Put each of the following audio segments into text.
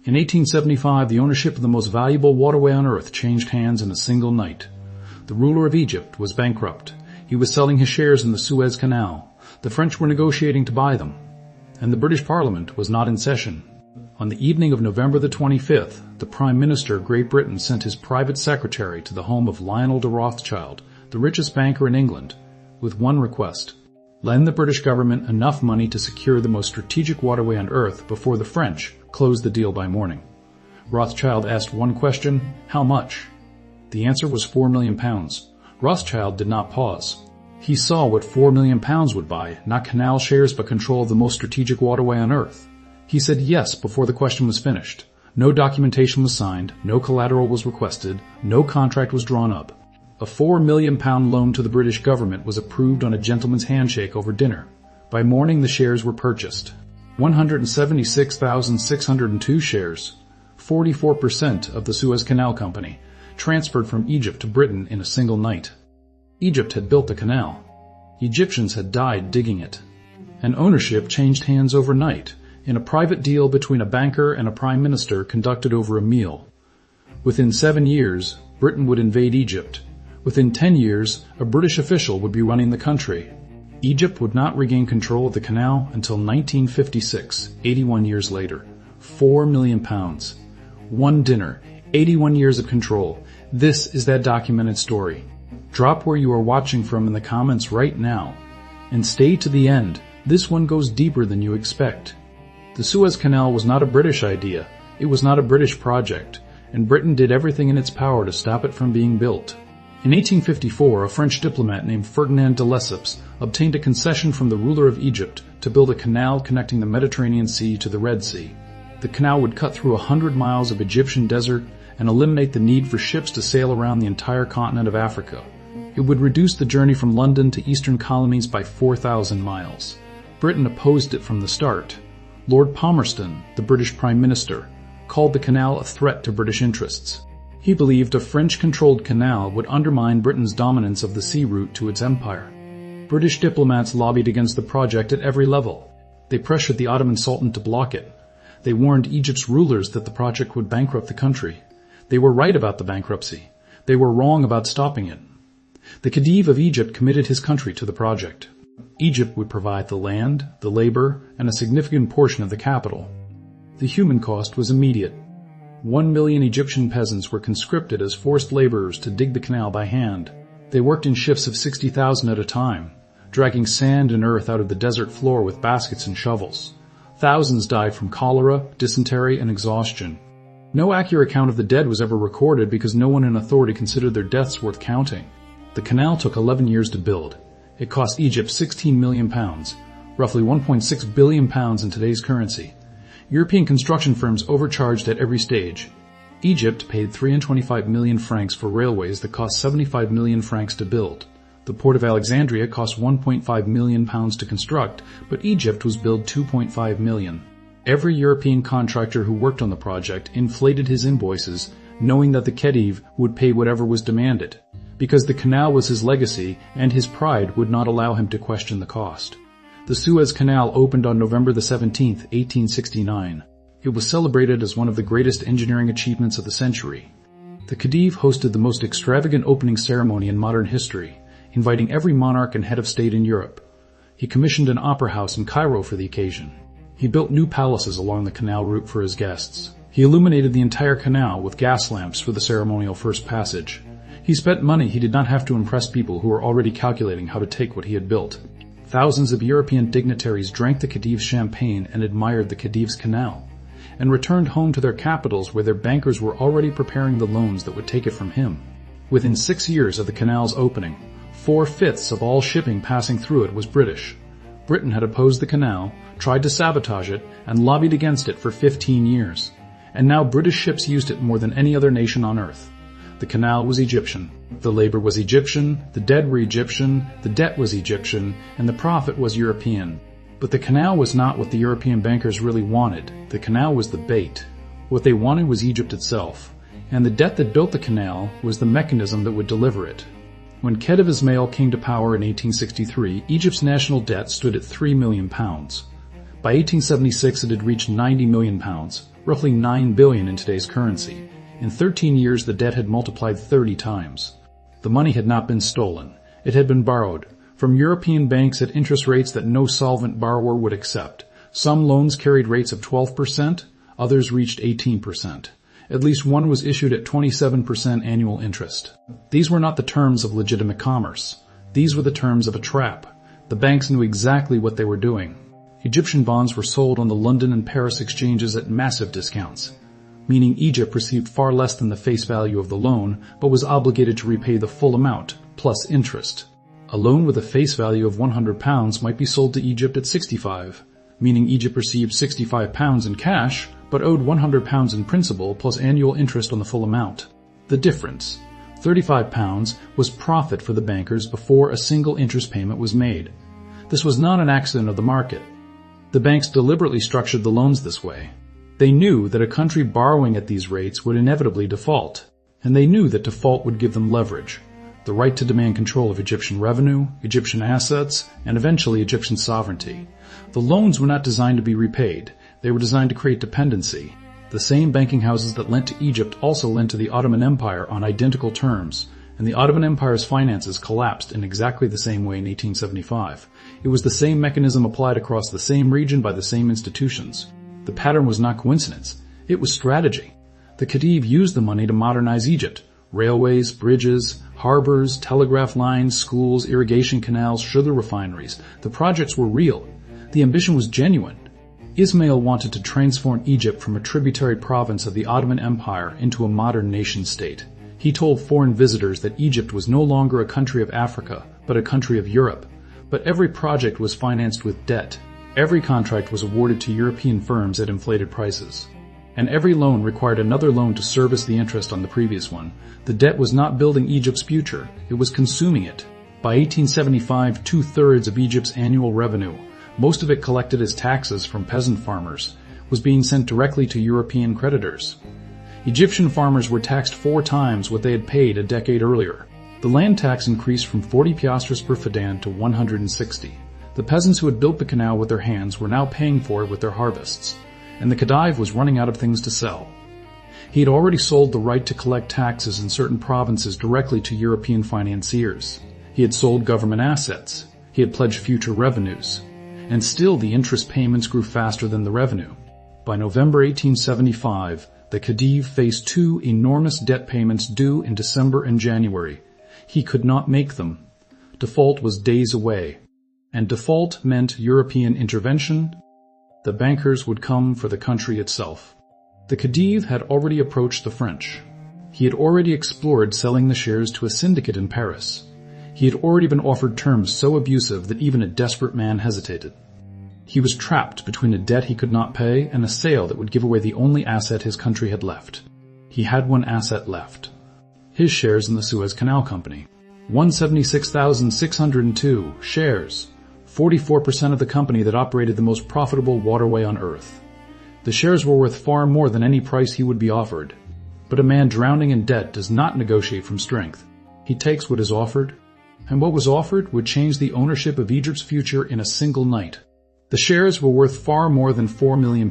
In 1875, the ownership of the most valuable waterway on earth changed hands in a single night. The ruler of Egypt was bankrupt. He was selling his shares in the Suez Canal. The French were negotiating to buy them. And the British Parliament was not in session. On the evening of November the 25th, the Prime Minister of Great Britain sent his private secretary to the home of Lionel de Rothschild, the richest banker in England, with one request: lend the British government enough money to secure the most strategic waterway on earth before the French closed the deal by morning. Rothschild asked one question: how much? The answer was £4 million. Rothschild did not pause. He saw what £4 million would buy, not canal shares but control of the most strategic waterway on earth. He said yes before the question was finished. No documentation was signed, no collateral was requested, no contract was drawn up. A £4 million loan to the British government was approved on a gentleman's handshake over dinner. By morning the shares were purchased. 176,602 shares, 44% of the Suez Canal Company, transferred from Egypt to Britain in a single night. Egypt had built the canal. Egyptians had died digging it. And ownership changed hands overnight, in a private deal between a banker and a prime minister conducted over a meal. Within 7 years, Britain would invade Egypt. Within 10 years, a British official would be running the country. Egypt would not regain control of the canal until 1956, 81 years later. £4 million. One dinner, 81 years of control. This is that documented story. Drop where you are watching from in the comments right now. And stay to the end. This one goes deeper than you expect. The Suez Canal was not a British idea. It was not a British project, and Britain did everything in its power to stop it from being built. In 1854, a French diplomat named Ferdinand de Lesseps obtained a concession from the ruler of Egypt to build a canal connecting the Mediterranean Sea to the Red Sea. The canal would cut through 100 miles of Egyptian desert and eliminate the need for ships to sail around the entire continent of Africa. It would reduce the journey from London to eastern colonies by 4,000 miles. Britain opposed it from the start. Lord Palmerston, the British Prime Minister, called the canal a threat to British interests. He believed a French-controlled canal would undermine Britain's dominance of the sea route to its empire. British diplomats lobbied against the project at every level. They pressured the Ottoman Sultan to block it. They warned Egypt's rulers that the project would bankrupt the country. They were right about the bankruptcy. They were wrong about stopping it. The Khedive of Egypt committed his country to the project. Egypt would provide the land, the labor, and a significant portion of the capital. The human cost was immediate. 1 million Egyptian peasants were conscripted as forced laborers to dig the canal by hand. They worked in shifts of 60,000 at a time, dragging sand and earth out of the desert floor with baskets and shovels. Thousands died from cholera, dysentery, and exhaustion. No accurate count of the dead was ever recorded because no one in authority considered their deaths worth counting. The canal took 11 years to build. It cost Egypt £16 million, roughly £1.6 billion in today's currency. European construction firms overcharged at every stage. Egypt paid 325 million francs for railways that cost 75 million francs to build. The port of Alexandria cost £1.5 million to construct, but Egypt was billed £2.5 million. Every European contractor who worked on the project inflated his invoices, knowing that the Khedive would pay whatever was demanded, because the canal was his legacy and his pride would not allow him to question the cost. The Suez Canal opened on November 17, 1869. It was celebrated as one of the greatest engineering achievements of the century. The Khedive hosted the most extravagant opening ceremony in modern history, inviting every monarch and head of state in Europe. He commissioned an opera house in Cairo for the occasion. He built new palaces along the canal route for his guests. He illuminated the entire canal with gas lamps for the ceremonial first passage. He spent money he did not have to impress people who were already calculating how to take what he had built. Thousands of European dignitaries drank the Khedive's champagne and admired the Khedive's canal, and returned home to their capitals where their bankers were already preparing the loans that would take it from him. Within 6 years of the canal's opening, 4/5 of all shipping passing through it was British. Britain had opposed the canal, tried to sabotage it, and lobbied against it for 15 years. And now British ships used it more than any other nation on earth. The canal was Egyptian. The labor was Egyptian, the dead were Egyptian, the debt was Egyptian, and the profit was European. But the canal was not what the European bankers really wanted. The canal was the bait. What they wanted was Egypt itself, and the debt that built the canal was the mechanism that would deliver it. When Khedive Ismail came to power in 1863, Egypt's national debt stood at £3 million. By 1876 it had reached £90 million, roughly $9 billion in today's currency. In 13 years, the debt had multiplied 30 times. The money had not been stolen. It had been borrowed from European banks at interest rates that no solvent borrower would accept. Some loans carried rates of 12%, others reached 18%. At least one was issued at 27% annual interest. These were not the terms of legitimate commerce. These were the terms of a trap. The banks knew exactly what they were doing. Egyptian bonds were sold on the London and Paris exchanges at massive discounts, meaning Egypt received far less than the face value of the loan, but was obligated to repay the full amount, plus interest. A loan with a face value of £100 might be sold to Egypt at 65, meaning Egypt received £65 in cash, but owed £100 in principal plus annual interest on the full amount. The difference, £35, was profit for the bankers before a single interest payment was made. This was not an accident of the market. The banks deliberately structured the loans this way. They knew that a country borrowing at these rates would inevitably default, and they knew that default would give them leverage, the right to demand control of Egyptian revenue, Egyptian assets, and eventually Egyptian sovereignty. The loans were not designed to be repaid. They were designed to create dependency. The same banking houses that lent to Egypt also lent to the Ottoman Empire on identical terms, and the Ottoman Empire's finances collapsed in exactly the same way in 1875. It was the same mechanism applied across the same region by the same institutions. The pattern was not coincidence. It was strategy. The Khedive used the money to modernize Egypt. Railways, bridges, harbors, telegraph lines, schools, irrigation canals, sugar refineries. The projects were real. The ambition was genuine. Ismail wanted to transform Egypt from a tributary province of the Ottoman Empire into a modern nation-state. He told foreign visitors that Egypt was no longer a country of Africa, but a country of Europe. But every project was financed with debt. Every contract was awarded to European firms at inflated prices. And every loan required another loan to service the interest on the previous one. The debt was not building Egypt's future, it was consuming it. By 1875, 2/3 of Egypt's annual revenue, most of it collected as taxes from peasant farmers, was being sent directly to European creditors. Egyptian farmers were taxed 4 times what they had paid a decade earlier. The land tax increased from 40 piastres per fadan to 160. The peasants who had built the canal with their hands were now paying for it with their harvests, and the Khedive was running out of things to sell. He had already sold the right to collect taxes in certain provinces directly to European financiers. He had sold government assets. He had pledged future revenues. And still the interest payments grew faster than the revenue. By November 1875, the Khedive faced 2 enormous debt payments due in December and January. He could not make them. Default was days away. And default meant European intervention. The bankers would come for the country itself. The Khedive had already approached the French. He had already explored selling the shares to a syndicate in Paris. He had already been offered terms so abusive that even a desperate man hesitated. He was trapped between a debt he could not pay and a sale that would give away the only asset his country had left. He had one asset left. His shares in the Suez Canal Company. 176,602 shares. 44% of the company that operated the most profitable waterway on earth. The shares were worth far more than any price he would be offered. But a man drowning in debt does not negotiate from strength. He takes what is offered, and what was offered would change the ownership of Egypt's future in a single night. The shares were worth far more than £4 million.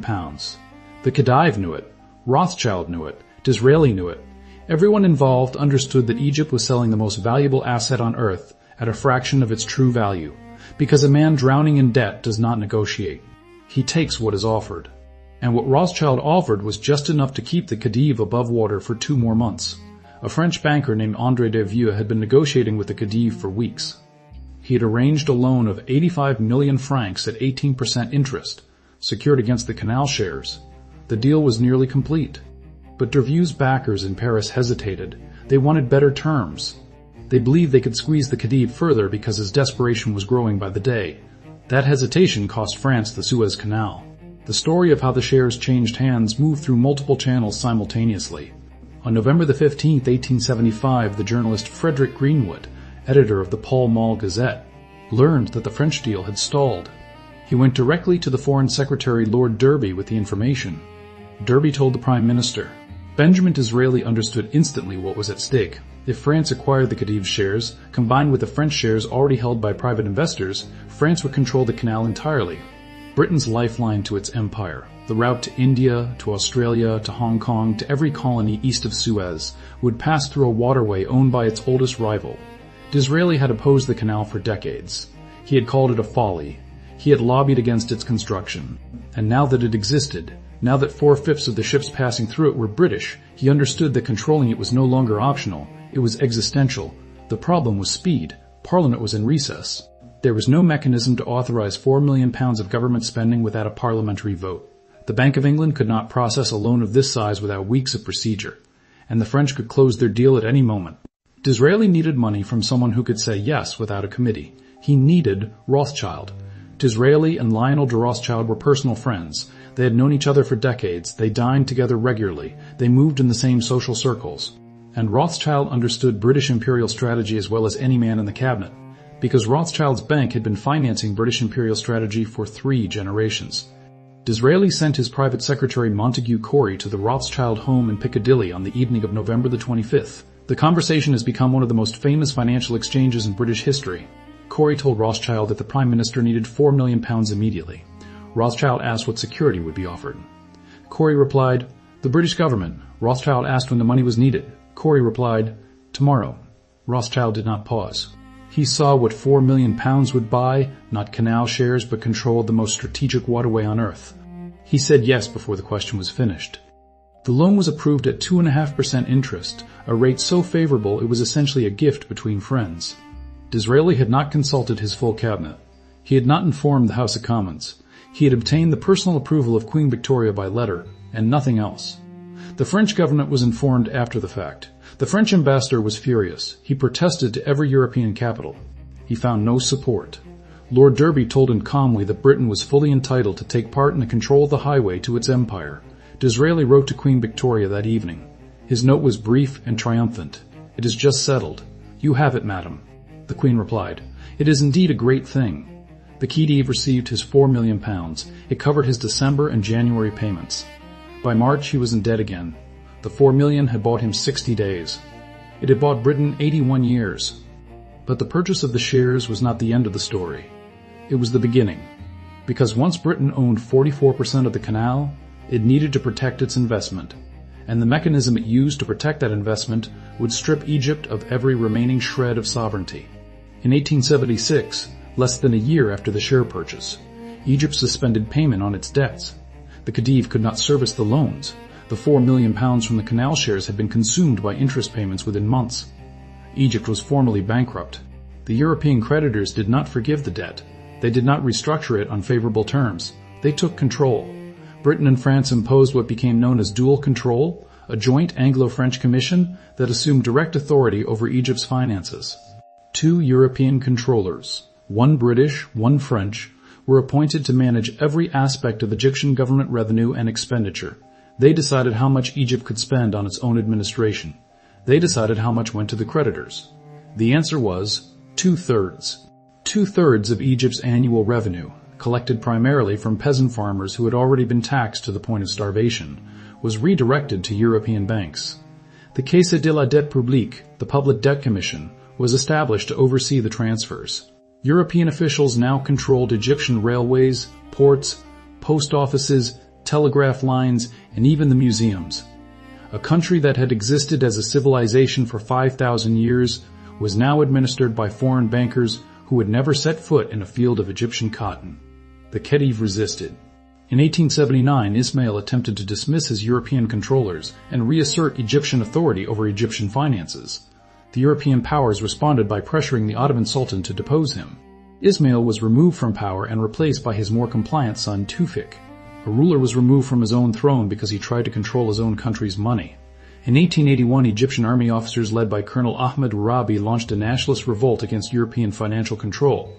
The Khedive knew it. Rothschild knew it. Disraeli knew it. Everyone involved understood that Egypt was selling the most valuable asset on earth at a fraction of its true value, because a man drowning in debt does not negotiate. He takes what is offered. And what Rothschild offered was just enough to keep the Khedive above water for 2 more months. A French banker named André Dervieux had been negotiating with the Khedive for weeks. He had arranged a loan of 85 million francs at 18% interest, secured against the canal shares. The deal was nearly complete. But Dervieux's backers in Paris hesitated. They wanted better terms. They believed they could squeeze the Khedive further because his desperation was growing by the day. That hesitation cost France the Suez Canal. The story of how the shares changed hands moved through multiple channels simultaneously. On November 15, 1875, the journalist Frederick Greenwood, editor of the Pall Mall Gazette, learned that the French deal had stalled. He went directly to the Foreign Secretary Lord Derby with the information. Derby told the Prime Minister. Benjamin Disraeli understood instantly what was at stake. If France acquired the Khedive shares, combined with the French shares already held by private investors, France would control the canal entirely, Britain's lifeline to its empire. The route to India, to Australia, to Hong Kong, to every colony east of Suez would pass through a waterway owned by its oldest rival. Disraeli had opposed the canal for decades. He had called it a folly. He had lobbied against its construction. And now that it existed, now that 4/5 of the ships passing through it were British, he understood that controlling it was no longer optional. It was existential. The problem was speed. Parliament was in recess. There was no mechanism to authorize £4 million of government spending without a parliamentary vote. The Bank of England could not process a loan of this size without weeks of procedure, and the French could close their deal at any moment. Disraeli needed money from someone who could say yes without a committee. He needed Rothschild. Disraeli and Lionel de Rothschild were personal friends. They had known each other for decades. They dined together regularly. They moved in the same social circles. And Rothschild understood British imperial strategy as well as any man in the cabinet, because Rothschild's bank had been financing British imperial strategy for 3 generations. Disraeli sent his private secretary Montague Corey to the Rothschild home in Piccadilly on the evening of November the 25th. The conversation has become one of the most famous financial exchanges in British history. Corey told Rothschild that the Prime Minister needed £4 million immediately. Rothschild asked what security would be offered. Corey replied, "The British government." Rothschild asked when the money was needed. Corey replied, "Tomorrow." Rothschild did not pause. He saw what £4 million would buy, not canal shares, but control of the most strategic waterway on Earth. He said yes before the question was finished. The loan was approved at 2.5% interest, a rate so favorable it was essentially a gift between friends. Disraeli had not consulted his full cabinet. He had not informed the House of Commons. He had obtained the personal approval of Queen Victoria by letter, and nothing else. The French government was informed after the fact. The French ambassador was furious. He protested to every European capital. He found no support. Lord Derby told him calmly that Britain was fully entitled to take part in the control of the highway to its empire. Disraeli wrote to Queen Victoria that evening. His note was brief and triumphant. "It is just settled. You have it, madam." The Queen replied, "It is indeed a great thing." The Khedive received his £4 million. It covered his December and January payments. By March, he was in debt again. The $4 million had bought him 60 days. It had bought Britain 81 years. But the purchase of the shares was not the end of the story. It was the beginning. Because once Britain owned 44% of the canal, it needed to protect its investment. And the mechanism it used to protect that investment would strip Egypt of every remaining shred of sovereignty. In 1876, less than a year after the share purchase, Egypt suspended payment on its debts. The Khedive could not service the loans. The £4 million from the canal shares had been consumed by interest payments within months. Egypt was formally bankrupt. The European creditors did not forgive the debt. They did not restructure it on favorable terms. They took control. Britain and France imposed what became known as dual control, a joint Anglo-French commission that assumed direct authority over Egypt's finances. 2 European controllers, one British, one French, were appointed to manage every aspect of Egyptian government revenue and expenditure. They decided how much Egypt could spend on its own administration. They decided how much went to the creditors. The answer was 2/3. 2/3 of Egypt's annual revenue, collected primarily from peasant farmers who had already been taxed to the point of starvation, was redirected to European banks. The Caisse de la Dette Publique, the Public Debt Commission, was established to oversee the transfers. European officials now controlled Egyptian railways, ports, post offices, telegraph lines, and even the museums. A country that had existed as a civilization for 5,000 years was now administered by foreign bankers who had never set foot in a field of Egyptian cotton. The Khedive resisted. In 1879, Ismail attempted to dismiss his European controllers and reassert Egyptian authority over Egyptian finances. The European powers responded by pressuring the Ottoman Sultan to depose him. Ismail was removed from power and replaced by his more compliant son Tewfik. A ruler was removed from his own throne because he tried to control his own country's money. In 1881, Egyptian army officers led by Colonel Ahmed Urabi launched a nationalist revolt against European financial control.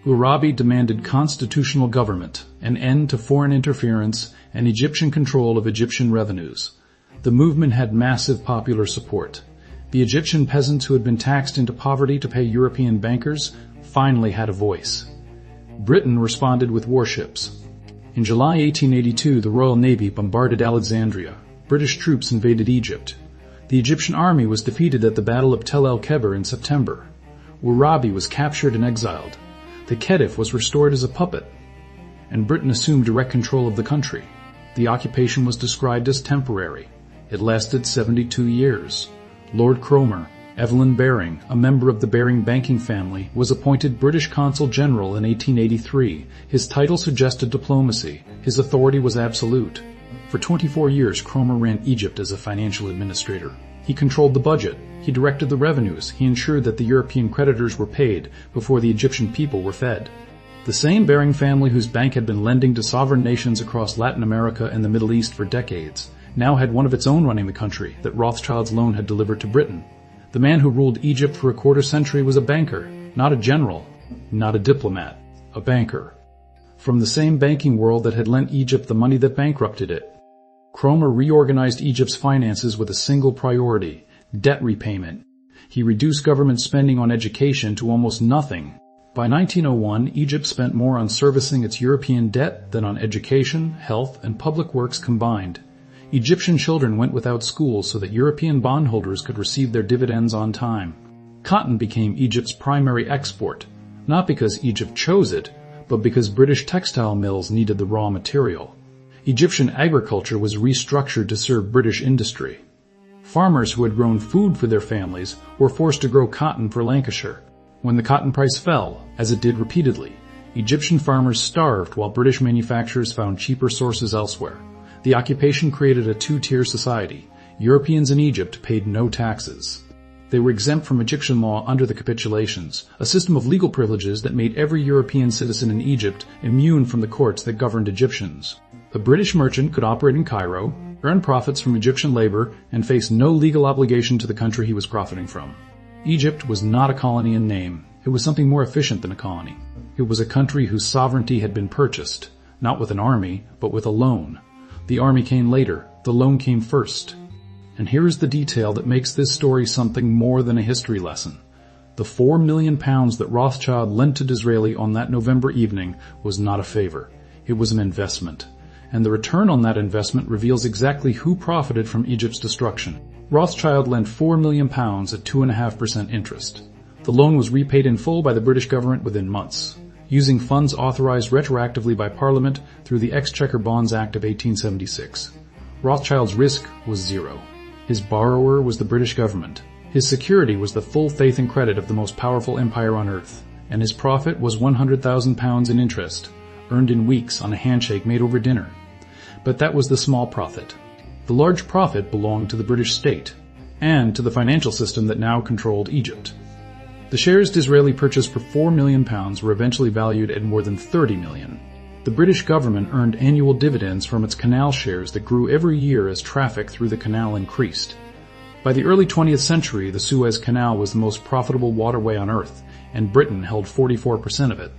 Urabi demanded constitutional government, an end to foreign interference, and Egyptian control of Egyptian revenues. The movement had massive popular support. The Egyptian peasants who had been taxed into poverty to pay European bankers finally had a voice. Britain responded with warships. In July 1882, the Royal Navy bombarded Alexandria. British troops invaded Egypt. The Egyptian army was defeated at the Battle of Tel el-Kebir in September. Urabi was captured and exiled. The Khedive was restored as a puppet, and Britain assumed direct control of the country. The occupation was described as temporary. It lasted 72 years. Lord Cromer, Evelyn Baring, a member of the Baring banking family, was appointed British Consul General in 1883. His title suggested diplomacy. His authority was absolute. For 24 years, Cromer ran Egypt as a financial administrator. He controlled the budget. He directed the revenues. He ensured that the European creditors were paid before the Egyptian people were fed. The same Baring family whose bank had been lending to sovereign nations across Latin America and the Middle East for decades now had one of its own running the country that Rothschild's loan had delivered to Britain. The man who ruled Egypt for a quarter century was a banker, not a general, not a diplomat, a banker. From the same banking world that had lent Egypt the money that bankrupted it. Cromer reorganized Egypt's finances with a single priority, debt repayment. He reduced government spending on education to almost nothing. By 1901, Egypt spent more on servicing its European debt than on education, health, and public works combined. Egyptian children went without school so that European bondholders could receive their dividends on time. Cotton became Egypt's primary export, not because Egypt chose it, but because British textile mills needed the raw material. Egyptian agriculture was restructured to serve British industry. Farmers who had grown food for their families were forced to grow cotton for Lancashire. When the cotton price fell, as it did repeatedly, Egyptian farmers starved while British manufacturers found cheaper sources elsewhere. The occupation created a two-tier society. Europeans in Egypt paid no taxes. They were exempt from Egyptian law under the capitulations, a system of legal privileges that made every European citizen in Egypt immune from the courts that governed Egyptians. A British merchant could operate in Cairo, earn profits from Egyptian labor, and face no legal obligation to the country he was profiting from. Egypt was not a colony in name. It was something more efficient than a colony. It was a country whose sovereignty had been purchased, not with an army, but with a loan. The army came later. The loan came first. And here is the detail that makes this story something more than a history lesson. The £4 million that Rothschild lent to Disraeli on that November evening was not a favor. It was an investment. And the return on that investment reveals exactly who profited from Egypt's destruction. Rothschild lent £4 million at 2.5% interest. The loan was repaid in full by the British government within months, using funds authorized retroactively by Parliament through the Exchequer Bonds Act of 1876. Rothschild's risk was zero. His borrower was the British government. His security was the full faith and credit of the most powerful empire on earth. And his profit was £100,000 in interest, earned in weeks on a handshake made over dinner. But that was the small profit. The large profit belonged to the British state, and to the financial system that now controlled Egypt. The shares Disraeli purchased for £4 million were eventually valued at more than $30 million. The British government earned annual dividends from its canal shares that grew every year as traffic through the canal increased. By the early 20th century, the Suez Canal was the most profitable waterway on earth, and Britain held 44% of it.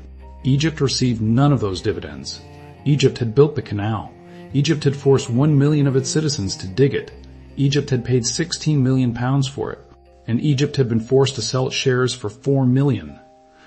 Egypt received none of those dividends. Egypt had built the canal. Egypt had forced 1 million of its citizens to dig it. Egypt had paid £16 million for it. And Egypt had been forced to sell its shares for $4 million,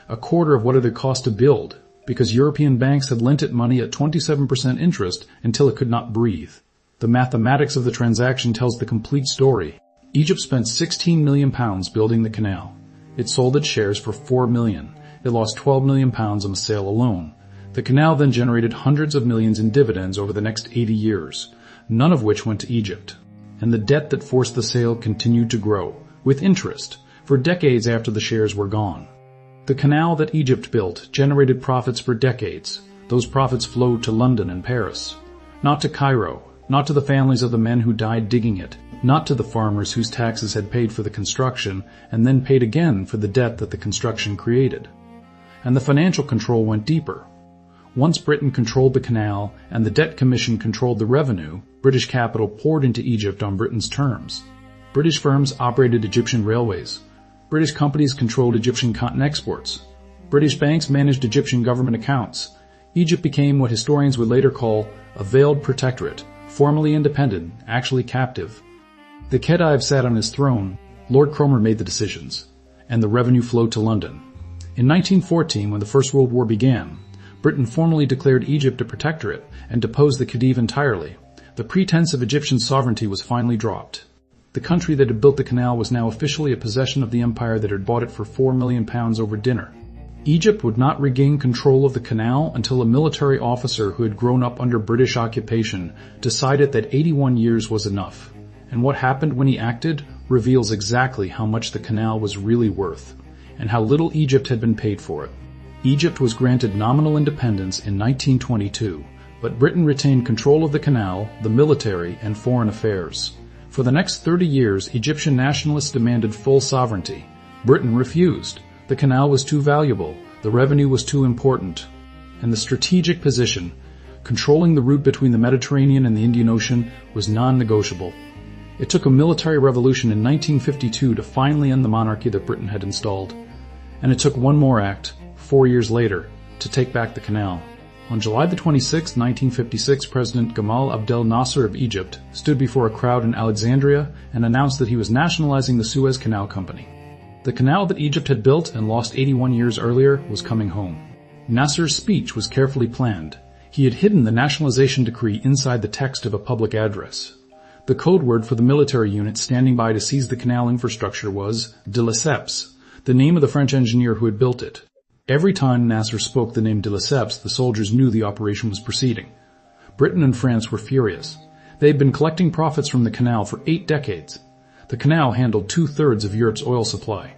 a quarter of what it had cost to build, because European banks had lent it money at 27% interest until it could not breathe. The mathematics of the transaction tells the complete story. Egypt spent £16 million building the canal. It sold its shares for $4 million. It lost £12 million on the sale alone. The canal then generated hundreds of millions in dividends over the next 80 years, none of which went to Egypt. And the debt that forced the sale continued to grow, with interest, for decades after the shares were gone. The canal that Egypt built generated profits for decades. Those profits flowed to London and Paris. Not to Cairo, not to the families of the men who died digging it, not to the farmers whose taxes had paid for the construction and then paid again for the debt that the construction created. And the financial control went deeper. Once Britain controlled the canal and the Debt Commission controlled the revenue, British capital poured into Egypt on Britain's terms. British firms operated Egyptian railways. British companies controlled Egyptian cotton exports. British banks managed Egyptian government accounts. Egypt became what historians would later call a veiled protectorate, formally independent, actually captive. The Khedive sat on his throne. Lord Cromer made the decisions, and the revenue flowed to London. In 1914, when the First World War began, Britain formally declared Egypt a protectorate and deposed the Khedive entirely. The pretense of Egyptian sovereignty was finally dropped. The country that had built the canal was now officially a possession of the empire that had bought it for £4 million over dinner. Egypt would not regain control of the canal until a military officer who had grown up under British occupation decided that 81 years was enough. And what happened when he acted reveals exactly how much the canal was really worth, and how little Egypt had been paid for it. Egypt was granted nominal independence in 1922, but Britain retained control of the canal, the military, and foreign affairs. For the next 30 years, Egyptian nationalists demanded full sovereignty. Britain refused. The canal was too valuable, the revenue was too important, and the strategic position, controlling the route between the Mediterranean and the Indian Ocean, was non-negotiable. It took a military revolution in 1952 to finally end the monarchy that Britain had installed, and it took one more act, 4 years later, to take back the canal. On July 26, 1956, President Gamal Abdel Nasser of Egypt stood before a crowd in Alexandria and announced that he was nationalizing the Suez Canal Company. The canal that Egypt had built and lost 81 years earlier was coming home. Nasser's speech was carefully planned. He had hidden the nationalization decree inside the text of a public address. The code word for the military unit standing by to seize the canal infrastructure was de Lesseps, the name of the French engineer who had built it. Every time Nasser spoke the name de Lesseps, the soldiers knew the operation was proceeding. Britain and France were furious. They had been collecting profits from the canal for 8 decades. The canal handled 2/3 of Europe's oil supply.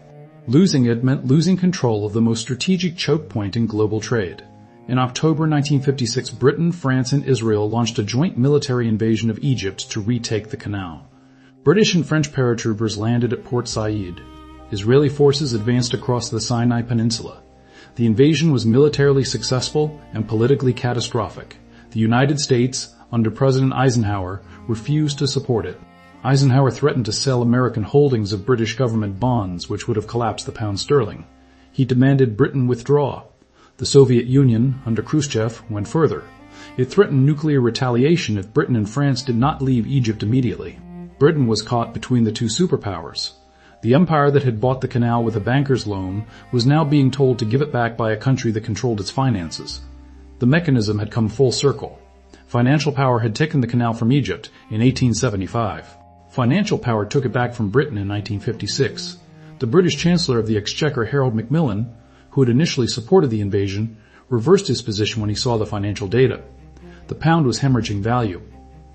Losing it meant losing control of the most strategic choke point in global trade. In October 1956, Britain, France, and Israel launched a joint military invasion of Egypt to retake the canal. British and French paratroopers landed at Port Said. Israeli forces advanced across the Sinai Peninsula. The invasion was militarily successful and politically catastrophic. The United States, under President Eisenhower, refused to support it. Eisenhower threatened to sell American holdings of British government bonds, which would have collapsed the pound sterling. He demanded Britain withdraw. The Soviet Union, under Khrushchev, went further. It threatened nuclear retaliation if Britain and France did not leave Egypt immediately. Britain was caught between the two superpowers. The empire that had bought the canal with a banker's loan was now being told to give it back by a country that controlled its finances. The mechanism had come full circle. Financial power had taken the canal from Egypt in 1875. Financial power took it back from Britain in 1956. The British Chancellor of the Exchequer, Harold Macmillan, who had initially supported the invasion, reversed his position when he saw the financial data. The pound was hemorrhaging value.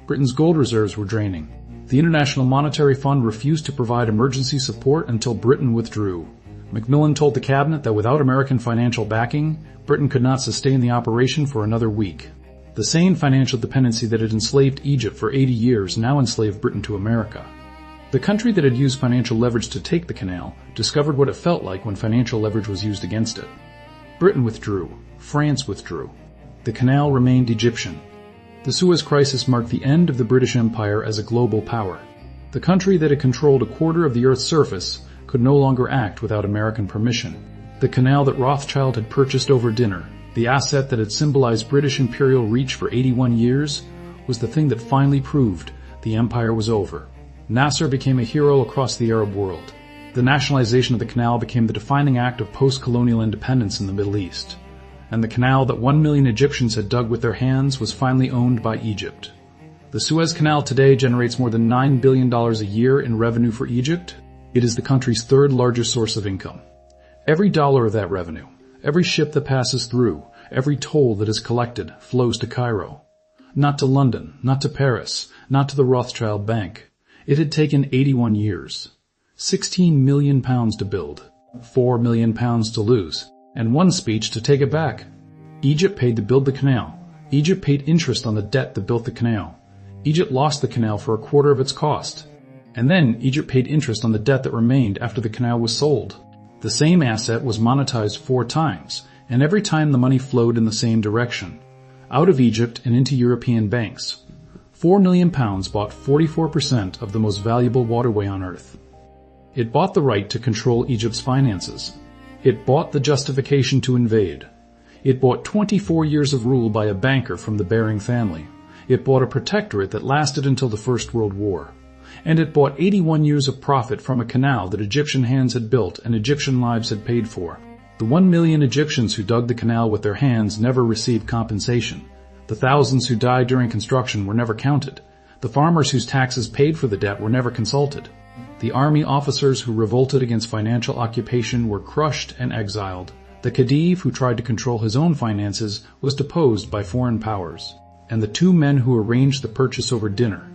Britain's gold reserves were draining. The International Monetary Fund refused to provide emergency support until Britain withdrew. Macmillan told the cabinet that without American financial backing, Britain could not sustain the operation for another week. The same financial dependency that had enslaved Egypt for 80 years now enslaved Britain to America. The country that had used financial leverage to take the canal discovered what it felt like when financial leverage was used against it. Britain withdrew. France withdrew. The canal remained Egyptian. The Suez Crisis marked the end of the British Empire as a global power. The country that had controlled a quarter of the Earth's surface could no longer act without American permission. The canal that Rothschild had purchased over dinner, the asset that had symbolized British imperial reach for 81 years, was the thing that finally proved the empire was over. Nasser became a hero across the Arab world. The nationalization of the canal became the defining act of post-colonial independence in the Middle East. And the canal that 1 million Egyptians had dug with their hands was finally owned by Egypt. The Suez Canal today generates more than $9 billion a year in revenue for Egypt. It is the country's third largest source of income. Every dollar of that revenue, every ship that passes through, every toll that is collected flows to Cairo. Not to London, not to Paris, not to the Rothschild Bank. It had taken 81 years. 16 million pounds to build, 4 million pounds to lose, and one speech to take it back. Egypt paid to build the canal. Egypt paid interest on the debt that built the canal. Egypt lost the canal for a quarter of its cost. And then Egypt paid interest on the debt that remained after the canal was sold. The same asset was monetized 4 times, and every time the money flowed in the same direction, out of Egypt and into European banks. 4 million pounds bought 44% of the most valuable waterway on earth. It bought the right to control Egypt's finances. It bought the justification to invade. It bought 24 years of rule by a banker from the Baring family. It bought a protectorate that lasted until the First World War. And it bought 81 years of profit from a canal that Egyptian hands had built and Egyptian lives had paid for. The 1 million Egyptians who dug the canal with their hands never received compensation. The thousands who died during construction were never counted. The farmers whose taxes paid for the debt were never consulted. The army officers who revolted against financial occupation were crushed and exiled. The Khedive, who tried to control his own finances, was deposed by foreign powers, and the two men who arranged the purchase over dinner.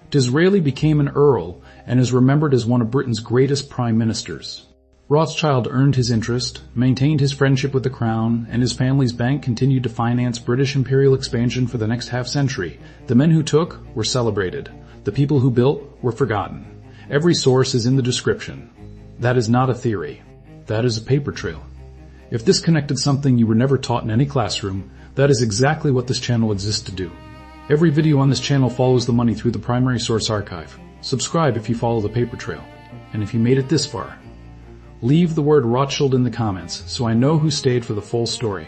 Disraeli became an earl and is remembered as one of Britain's greatest prime ministers. Rothschild earned his interest, maintained his friendship with the crown, and his family's bank continued to finance British imperial expansion for the next half-century. The men who took were celebrated. The people who built were forgotten. Every source is in the description. That is not a theory. That is a paper trail. If this connected something you were never taught in any classroom, that is exactly what this channel exists to do. Every video on this channel follows the money through the primary source archive. Subscribe if you follow the paper trail. And if you made it this far, leave the word Rothschild in the comments so I know who stayed for the full story.